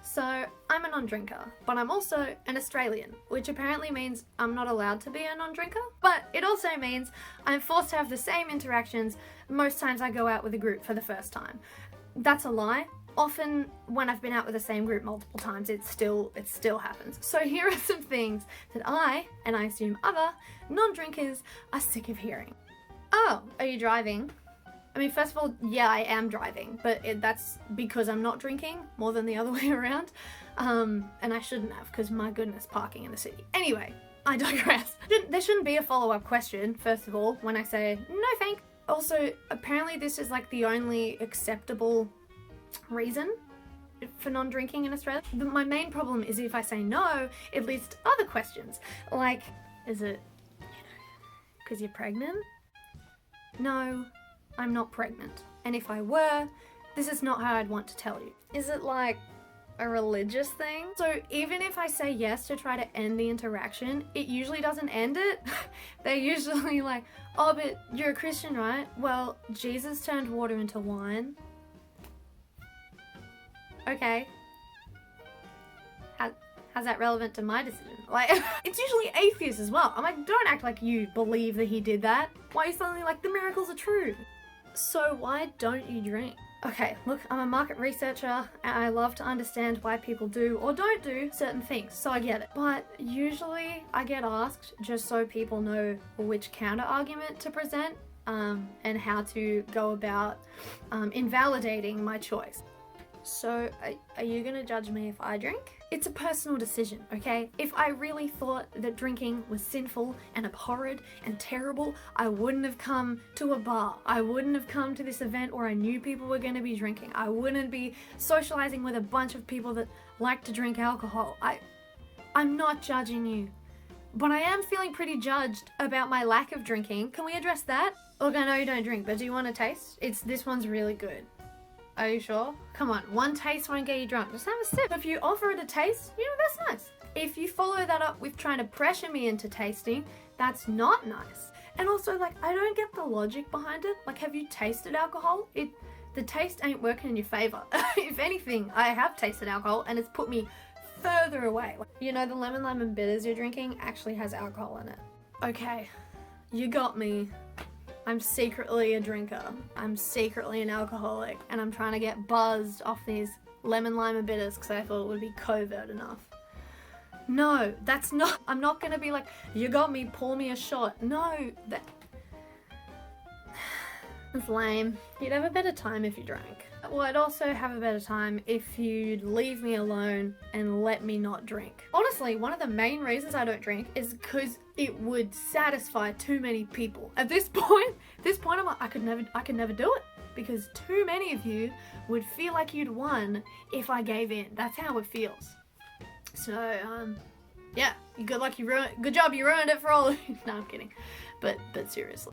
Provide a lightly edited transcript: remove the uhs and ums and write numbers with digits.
So I'm a non-drinker, but I'm also an Australian, which apparently means I'm not allowed to be a non-drinker. But it also means I'm forced to have the same interactions most times I go out with a group for the first time. That's a lie. Often when I've been out with the same group multiple times, it still happens. So here are some things that I, and I assume other, non-drinkers are sick of hearing. Oh, are you driving? I mean, first of all, yeah, I am driving, but that's because I'm not drinking more than the other way around. And I shouldn't have, because my goodness, parking in the city. Anyway, I digress. There shouldn't be a follow-up question, first of all, when I say, no thank. Also, apparently this is like the only acceptable reason for non-drinking in Australia. My main problem is if I say no, it leads to other questions. Like, is it, because you're pregnant? No. I'm not pregnant. And if I were, this is not how I'd want to tell you. Is it like a religious thing? So even if I say yes to try to end the interaction, it usually doesn't end it. They're usually like, oh, but you're a Christian, right? Well, Jesus turned water into wine. Okay. How's that relevant to my decision? Like, it's usually atheists as well. I'm like, don't act like you believe that he did that. Why are you suddenly like, the miracles are true? So why don't you drink? Okay, look, I'm a market researcher and I love to understand why people do or don't do certain things, so I get it. But usually I get asked just so people know which counter argument to present and how to go about invalidating my choice. So are you gonna judge me if I drink? It's a personal decision, okay? If I really thought that drinking was sinful and abhorrent and terrible, I wouldn't have come to a bar. I wouldn't have come to this event where I knew people were gonna be drinking. I wouldn't be socializing with a bunch of people that like to drink alcohol. I'm not judging you, but I am feeling pretty judged about my lack of drinking. Can we address that? Look, I know you don't drink, but do you want a taste? This one's really good. Are you sure? Come on, one taste won't get you drunk. Just have a sip. If you offer it a taste, you know, that's nice. If you follow that up with trying to pressure me into tasting, that's not nice. And also, like, I don't get the logic behind it. Like, have you tasted alcohol? The taste ain't working in your favor. If anything, I have tasted alcohol and it's put me further away. You know, the lemon bitters you're drinking actually has alcohol in it. Okay, you got me. I'm secretly a drinker. I'm secretly an alcoholic, and I'm trying to get buzzed off these lemon lime bitters because I thought it would be covert enough. No, that's not. I'm not gonna be like, you got me, pour me a shot. No, that's lame. You'd have a better time if you drank. Well, I'd also have a better time if you'd leave me alone and let me not drink. Honestly, one of the main reasons I don't drink is because it would satisfy too many people. At this point I'm like, I could never do it because too many of you would feel like you'd won if I gave in. That's how it feels. So, yeah, good job you ruined it for all of you. No, I'm kidding. But seriously.